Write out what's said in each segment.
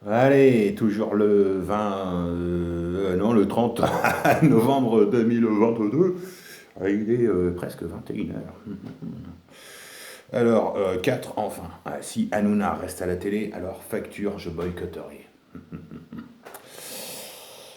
Allez, toujours le 20, non, le 30 novembre 2022. Il est presque 21 heures. Alors, 4, enfin. Ah, si Hanouna reste à la télé, alors facture, je boycotterai.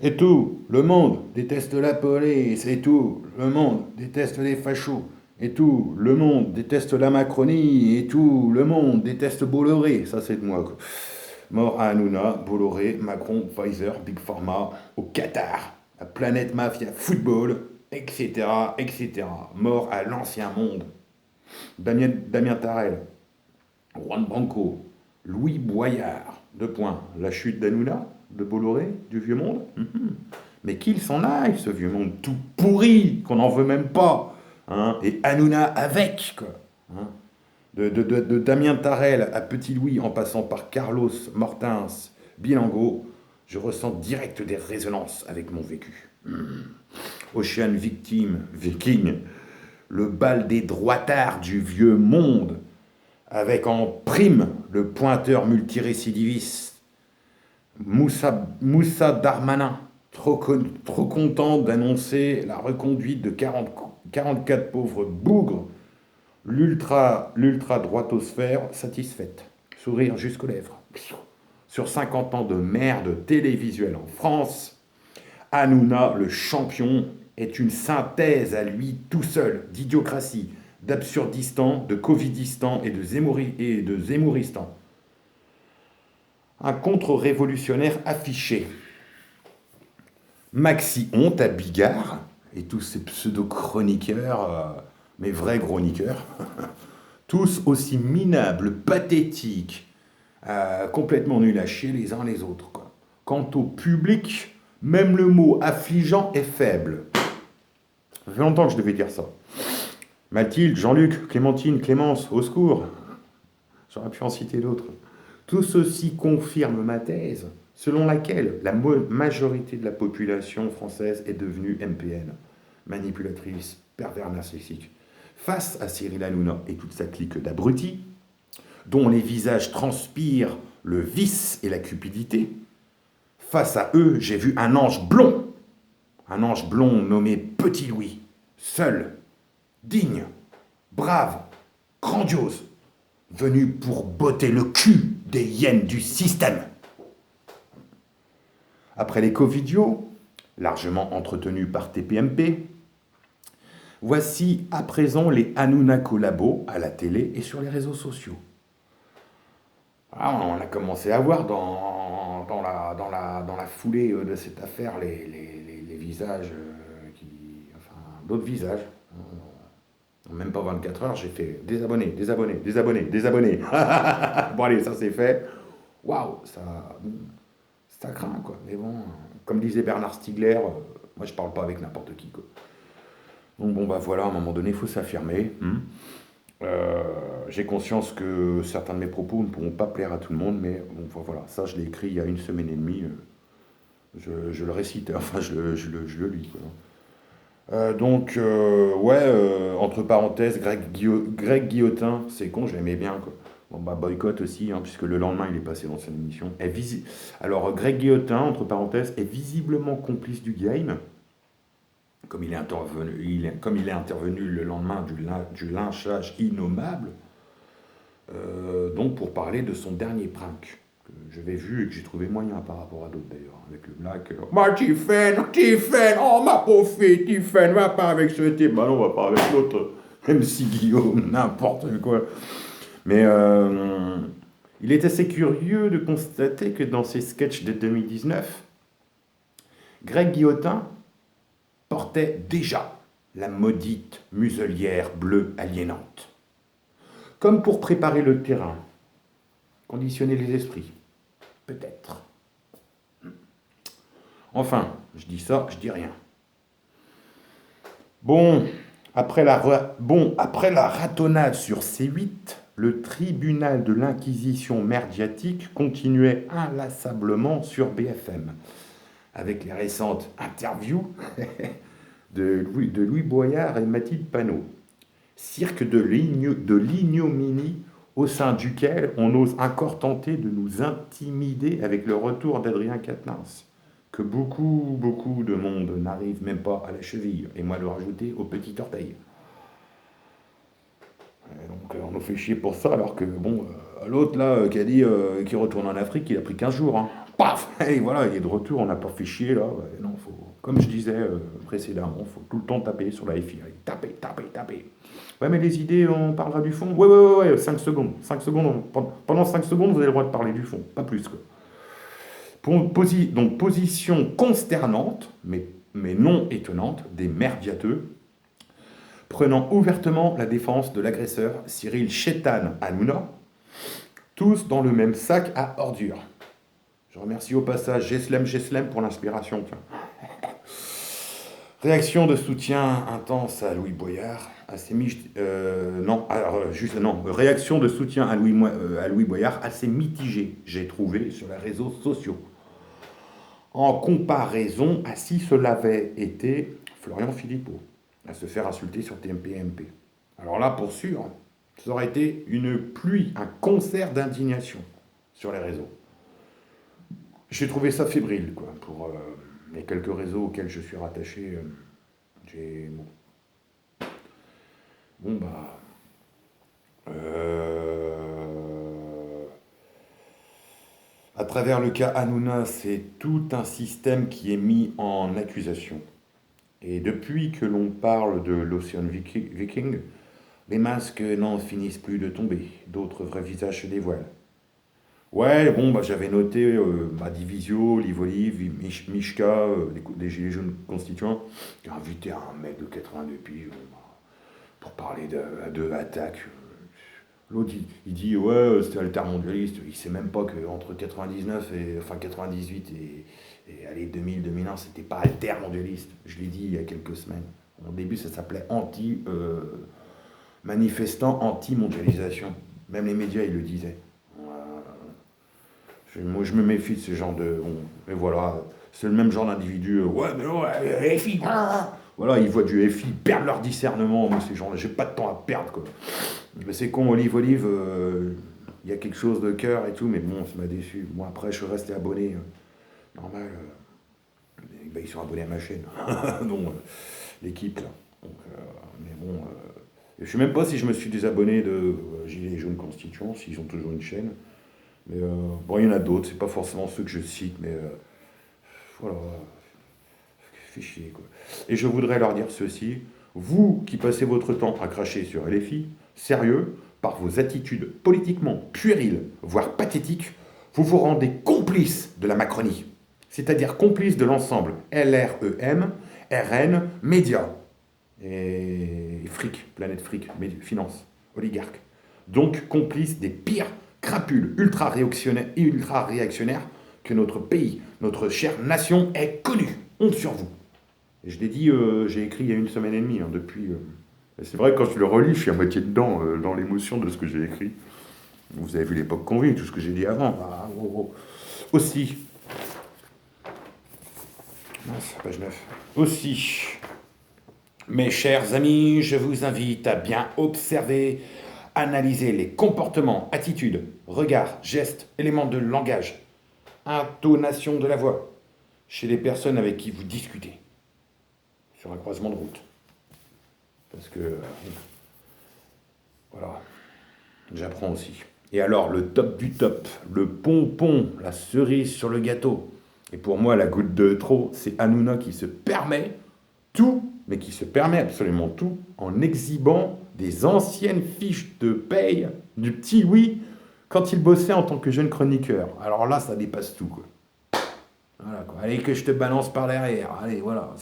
Et tout, le monde déteste la police, et tout, le monde déteste les fachos, et tout, le monde déteste la Macronie, et tout, le monde déteste Bolloré. Ça, c'est de moi, quoi. Mort à Hanouna, Bolloré, Macron, Pfizer, Big Pharma, au Qatar, la planète mafia football, etc., etc. Mort à l'ancien monde. Damien Tarel, Juan Branco, Louis Boyard, deux points. La chute d'Hanouna, de Bolloré, du vieux monde. Mais qu'il s'en aille, ce vieux monde tout pourri, qu'on n'en veut même pas. Hein, et Hanouna avec, quoi. Hein. De Damien Tarel à Petit Louis, en passant par Carlos Mortins, Bilango, je ressens direct des résonances avec mon vécu. Ocean Victime, Viking, le bal des droitards du vieux monde, avec en prime le pointeur multirécidiviste Moussa Darmanin, trop content d'annoncer la reconduite de 44 pauvres bougres, l'ultra droitosphère satisfaite, sourire jusqu'aux lèvres. Sur 50 ans de merde télévisuelle en France, Hanouna, le champion, est une synthèse à lui tout seul d'idiocratie, d'absurdistan, de covidistan et de zémouristan. Un contre-révolutionnaire affiché. Maxi Honte à Bigard et tous ces pseudo-chroniqueurs, mais vrais chroniqueurs, tous aussi minables, pathétiques, complètement nuls à chier les uns les autres, quoi. Quant au public, même le mot affligeant est faible. Ça fait longtemps que je devais dire ça. Mathilde, Jean-Luc, Clémentine, Clémence, au secours. J'aurais pu en citer d'autres. Tout ceci confirme ma thèse, selon laquelle la majorité de la population française est devenue MPN, manipulatrice, pervers narcissique. Face à Cyril Hanouna et toute sa clique d'abrutis, dont les visages transpirent le vice et la cupidité, face à eux, j'ai vu un ange blond nommé Petit Louis, seul, digne, brave, grandiose, venu pour botter le cul des hyènes du système. Après les Covidios, largement entretenus par TPMP, voici à présent les Hanouna collabos à la télé et sur les réseaux sociaux. Ah, on a commencé à voir dans la foulée de cette affaire les visages, enfin, d'autres visages. En même pas 24 heures, j'ai fait des abonnés, des abonnés, des abonnés, des abonnés. Bon, allez, ça c'est fait. Waouh, ça craint, quoi. Mais bon, comme disait Bernard Stiegler, moi je parle pas avec n'importe qui, quoi. Donc bon, bah voilà, à un moment donné, il faut s'affirmer. J'ai conscience que certains de mes propos ne pourront pas plaire à tout le monde, mais bon, voilà, ça je l'ai écrit il y a une semaine et demie. Je le récite, enfin je le lis, quoi. Ouais, entre parenthèses, Greg Guillotin, c'est con, je l'aimais bien, quoi. Bon, bah, boycott aussi, hein, puisque le lendemain, il est passé dans son émission. Alors, Greg Guillotin, entre parenthèses, est visiblement complice du game, comme il est intervenu le lendemain du lynchage innommable, donc pour parler de son dernier prank, que j'avais vu et que j'ai trouvé moyen par rapport à d'autres d'ailleurs, avec le black. Bah, Tiffen, oh ma pauvre fille, Tiffen, va pas avec ce type. Bah non, on va pas avec l'autre, MC Guillaume, n'importe quoi. Mais il est assez curieux de constater que dans ses sketchs de 2019, Greg Guillotin portait déjà la maudite muselière bleue aliénante. Comme pour préparer le terrain, conditionner les esprits. Peut-être. Enfin, je dis ça, je dis rien. Après la ratonnade sur C8, le tribunal de l'inquisition merdiatique continuait inlassablement sur BFM, avec les récentes interviews de Louis Boyard et Mathilde Panot. Cirque de l'ignominie au sein duquel on ose encore tenter de nous intimider avec le retour d'Adrien Quatennens, que beaucoup de monde n'arrive même pas à la cheville, et moi le rajouter au petit orteil. Donc on nous fait chier pour ça, alors que bon, l'autre là qui a dit qu'il retourne en Afrique, il a pris 15 jours. Hein. Paf. Et voilà, il est de retour, on n'a pas fait chier là. Ouais, non, faut, comme je disais précédemment, il faut tout le temps taper sur la FI. Allez, taper. Ouais, mais les idées, on parlera du fond. Ouais, 5 secondes. 5 secondes, pendant 5 secondes, vous avez le droit de parler du fond, pas plus. Quoi. Donc position consternante, mais non étonnante, des merdiateux, prenant ouvertement la défense de l'agresseur Cyril Chétan Hanouna, tous dans le même sac à ordures. Je remercie au passage Geslem pour l'inspiration. Réaction de soutien intense à Louis Boyard. Réaction de soutien à Louis Boyard assez mitigée, j'ai trouvé, sur les réseaux sociaux. En comparaison à si cela avait été Florian Philippot à se faire insulter sur TMP-MP. Alors là, pour sûr, ça aurait été une pluie, un concert d'indignation sur les réseaux. J'ai trouvé ça fébrile, quoi, pour les quelques réseaux auxquels je suis rattaché. À travers le cas Hanouna, c'est tout un système qui est mis en accusation. Et depuis que l'on parle de l'Ocean Viking, les masques n'en finissent plus de tomber. D'autres vrais visages se dévoilent. Ouais, j'avais noté Divisio, Livolive, Mishka, des Gilets jaunes constituants, qui ont invité un mec de 82 piges pour parler de attaque. L'autre, il dit, ouais, c'était altermondialiste. Il sait même pas qu'entre 98 et allez, 2000-2001, c'était pas altermondialiste. Je l'ai dit il y a quelques semaines. Au début, ça s'appelait manifestant anti-mondialisation. Même les médias, ils le disaient. Moi, je me méfie de ce genre de... mais voilà, c'est le même genre d'individu. Ouais, mais ouais, FI, voilà, ils voient du FI, ils perdent leur discernement. Moi, ces gens-là, j'ai pas de temps à perdre, quoi. Mais c'est con, Olive, il y a quelque chose de cœur et tout, mais bon, ça m'a déçu. Moi, après, je suis resté abonné. Normal. Ils sont abonnés à ma chaîne. Donc, l'équipe, là. Donc, mais bon... je sais même pas si je me suis désabonné de Gilets jaunes constituants, s'ils ont toujours une chaîne. Mais il y en a d'autres, c'est pas forcément ceux que je cite, mais voilà, fait chier, quoi. Et je voudrais leur dire ceci, vous qui passez votre temps à cracher sur LFI, sérieux, par vos attitudes politiquement puériles, voire pathétiques, vous vous rendez complice de la Macronie, c'est-à-dire complice de l'ensemble LREM, RN, médias, et fric, planète fric, finance, oligarques. Donc complice des pires crapules ultra-réactionnaires que notre pays, notre chère nation ait connu. Honte sur vous. Et je l'ai dit, j'ai écrit il y a 1 semaine et demie, depuis... c'est vrai que quand je le relis, je suis à moitié dedans, dans l'émotion de ce que j'ai écrit. Vous avez vu l'époque qu'on vit, tout ce que j'ai dit avant. Aussi, page 9. Aussi, mes chers amis, je vous invite à bien observer, analyser les comportements, attitudes, regards, gestes, éléments de langage, intonation de la voix, chez les personnes avec qui vous discutez, sur un croisement de route. Parce que, voilà, j'apprends aussi. Et alors, le top du top, le pompon, la cerise sur le gâteau, et pour moi, la goutte de trop, c'est Hanouna qui se permet tout, mais qui se permet absolument tout, en exhibant des anciennes fiches de paye du petit Louis quand il bossait en tant que jeune chroniqueur. Alors là, ça dépasse tout, quoi. Voilà, quoi. Allez, que je te balance par derrière. Allez, voilà.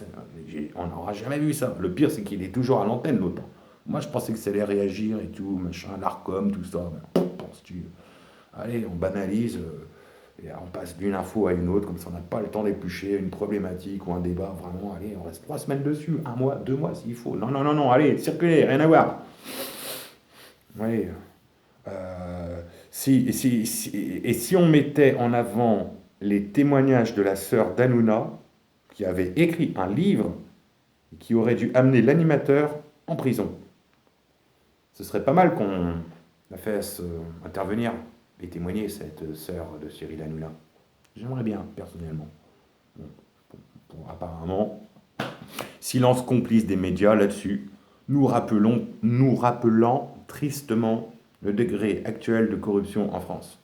On n'aura jamais vu ça. Le pire, c'est qu'il est toujours à l'antenne, l'autre. Moi, je pensais que ça allait réagir et tout, machin, l'ARCOM, tout ça. Penses-tu? Allez, on banalise. Et on passe d'une info à une autre, comme ça on n'a pas le temps d'éplucher une problématique ou un débat. Vraiment, allez, on reste 3 semaines dessus, 1 mois, 2 mois s'il faut. Non, allez, circulez, rien à voir. Oui. Si on mettait en avant les témoignages de la sœur d'Hanouna, qui avait écrit un livre et qui aurait dû amener l'animateur en prison, ce serait pas mal la fasse intervenir et témoigner, cette sœur de Cyril Hanouna. J'aimerais bien, personnellement. Bon, apparemment, silence complice des médias là-dessus, nous rappelant tristement le degré actuel de corruption en France.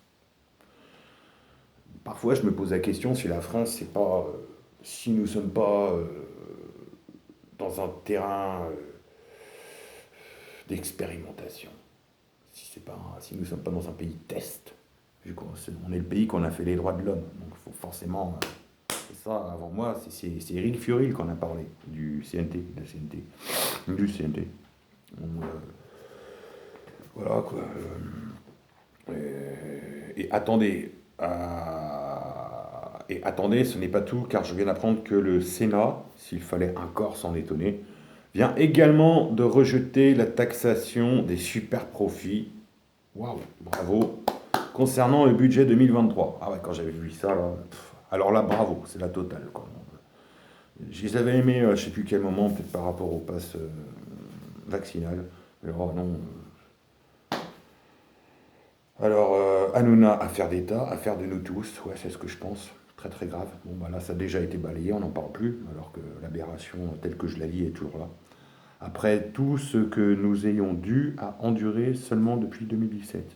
Parfois, je me pose la question si la France, c'est pas, si nous ne sommes pas dans un terrain d'expérimentation, si nous ne sommes pas dans un pays test, vu qu'on est le pays qu'on a fait les droits de l'homme, donc il faut forcément. Et ça, avant moi, c'est Éric Furil qu'on a parlé, du CNT, du CNT. Donc, voilà quoi. Et attendez, ce n'est pas tout, car je viens d'apprendre que le Sénat, s'il fallait encore s'en étonner, vient également de rejeter la taxation des super profits. Waouh, bravo. Concernant le budget 2023. Ah ouais, quand j'avais vu ça, là, alors là, bravo, c'est la totale, quoi. Je les avais aimés, je ne sais plus quel moment, peut-être par rapport au pass vaccinal. Alors non. Alors, Hanouna, affaire d'État, affaire de nous tous, ouais, c'est ce que je pense. Très très grave. Bon, bah là, ça a déjà été balayé, on n'en parle plus, alors que l'aberration telle que je la lis est toujours là. Après tout ce que nous ayons dû à endurer seulement depuis 2017.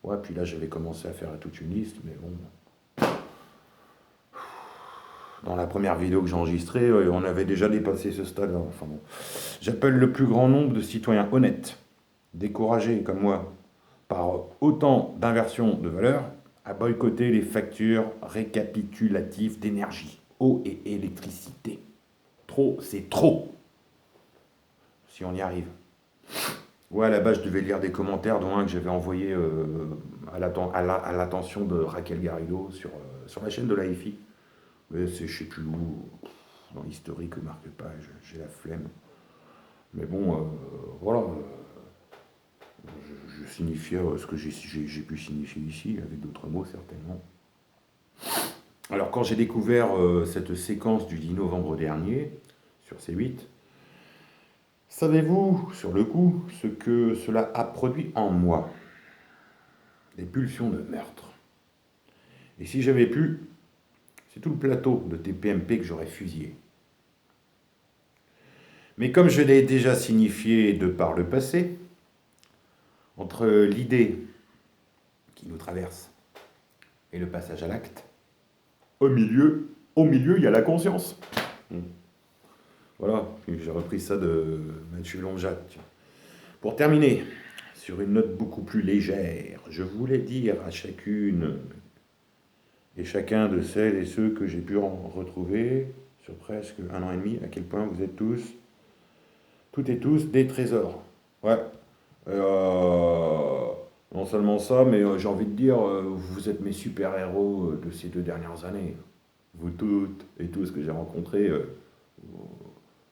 Ouais, puis là, j'avais commencé à faire toute une liste, mais bon. Dans la première vidéo que j'ai enregistrée, on avait déjà dépassé ce stade-là. Enfin bon. J'appelle le plus grand nombre de citoyens honnêtes, découragés comme moi, par autant d'inversions de valeurs, à boycotter les factures récapitulatives d'énergie, eau et électricité. Trop, c'est trop, si on y arrive. Ouais, à la base, je devais lire des commentaires, dont un que j'avais envoyé à l'attention de Raquel Garrido sur la chaîne de l'AFI. Mais c'est je sais plus où, dans l'historique, marque page, j'ai la flemme. Mais bon, voilà, je signifiais ce que j'ai pu signifier ici, avec d'autres mots certainement. Alors quand j'ai découvert cette séquence du 10 novembre dernier, sur C8, savez-vous, sur le coup, ce que cela a produit en moi? Des pulsions de meurtre. Et si j'avais pu, c'est tout le plateau de TPMP que j'aurais fusillé. Mais comme je l'ai déjà signifié de par le passé, entre l'idée qui nous traverse et le passage à l'acte, au milieu, il y a la conscience. Voilà, j'ai repris ça de Mathieu Longeac. Pour terminer, sur une note beaucoup plus légère, je voulais dire à chacune et chacun de celles et ceux que j'ai pu en retrouver sur presque 1 an et demi, à quel point vous êtes toutes et tous, des trésors. Ouais. Non seulement ça, mais j'ai envie de dire, vous êtes mes super-héros de ces 2 dernières années. Vous toutes et tous que j'ai rencontrés,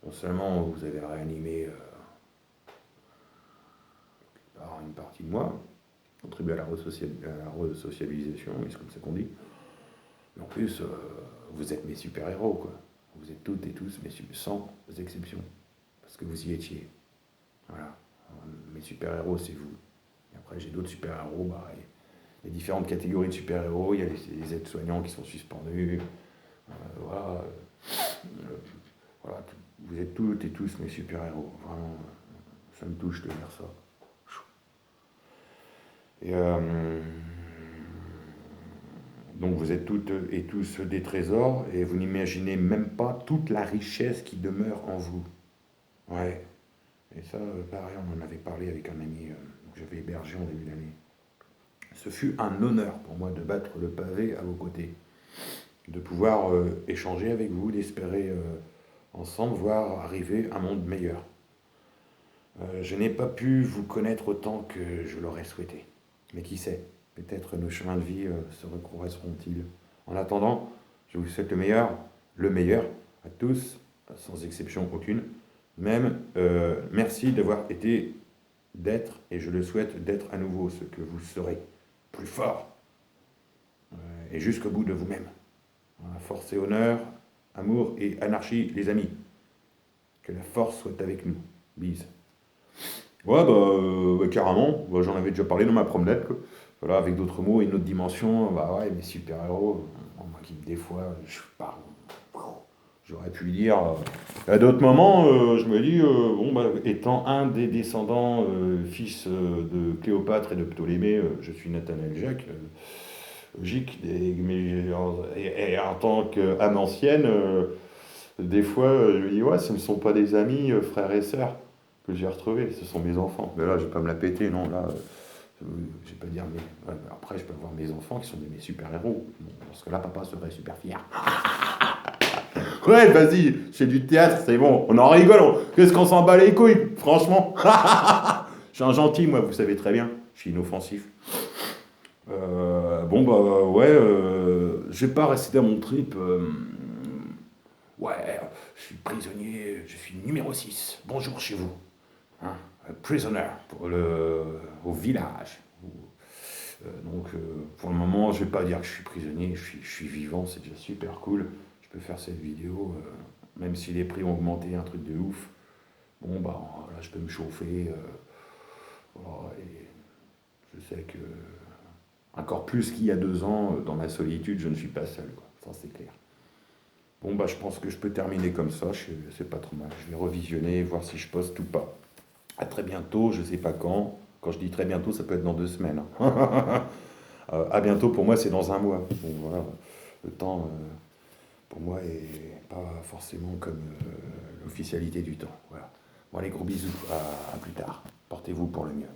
non seulement vous avez réanimé une partie de moi, contribué à la resocialisation, c'est comme ça qu'on dit, mais en plus, vous êtes mes super-héros, quoi. Vous êtes toutes et tous, sans exception, parce que vous y étiez. Voilà. Mes super-héros, c'est vous. Et après, j'ai d'autres super-héros, il y a différentes catégories de super-héros, il y a les aides-soignants qui sont suspendus, voilà. Voilà, vous êtes toutes et tous mes super-héros. Vraiment, ça me touche de dire ça. Et donc vous êtes toutes et tous des trésors, et vous n'imaginez même pas toute la richesse qui demeure en vous. Ouais. Et ça, pareil, on en avait parlé avec un ami que j'avais hébergé en début d'année. Ce fut un honneur pour moi de battre le pavé à vos côtés, de pouvoir échanger avec vous, d'espérer ensemble voir arriver un monde meilleur. Je n'ai pas pu vous connaître autant que je l'aurais souhaité. Mais qui sait, peut-être nos chemins de vie se recroiseront-ils. En attendant, je vous souhaite le meilleur à tous, sans exception aucune. Même, merci d'avoir été, d'être, et je le souhaite, d'être à nouveau ce que vous serez, plus fort, et jusqu'au bout de vous-même. Force et honneur, amour et anarchie, les amis. Que la force soit avec nous. Bise. Ouais, bah, carrément. Bah, j'en avais déjà parlé dans ma promenade, quoi. Voilà, avec d'autres mots, une autre dimension. Bah ouais, mes super-héros, moi qui, des fois, je sais pas, j'aurais pu dire. À d'autres moments, je me dis, bon, bah, étant un des descendants, fils de Cléopâtre et de Ptolémée, je suis Nathanaël Jacques, Gic, et en tant qu'âme ancienne, des fois, je me dis, ouais, ce ne sont pas des amis, frères et sœurs, que j'ai retrouvés, ce sont mes enfants. Mais là, je vais pas me la péter, non, là, je vais pas dire, mais ouais, mais après, je peux avoir mes enfants qui sont mes super-héros. Bon, parce que là, papa serait super fier. Ouais, vas-y, c'est du théâtre, c'est bon, on en rigole, qu'est-ce qu'on s'en bat les couilles, franchement. Je suis un gentil, moi, vous savez très bien, je suis inoffensif. Bon, bah, ouais, je vais pas rester dans mon trip. Ouais, je suis prisonnier, je suis numéro 6. Bonjour chez vous. Hein, prisoner pour au village. Pour le moment, je vais pas dire que je suis prisonnier, je suis vivant, c'est déjà super cool. Je peux faire cette vidéo, même si les prix ont augmenté, un truc de ouf. Bon, bah là, je peux me chauffer. Voilà, et je sais que, encore plus qu'il y a 2 ans, dans ma solitude, je ne suis pas seul, quoi. Ça, c'est clair. Bon, bah, je pense que je peux terminer comme ça, c'est pas trop mal. Je vais revisionner, voir si je poste ou pas. À très bientôt, je sais pas quand. Quand je dis très bientôt, ça peut être dans 2 semaines, hein. À bientôt, pour moi, c'est dans un mois. Bon, voilà. Le temps, pour moi, est pas forcément comme l'officialité du temps. Voilà. Bon, allez, gros bisous. À plus tard. Portez-vous pour le mieux.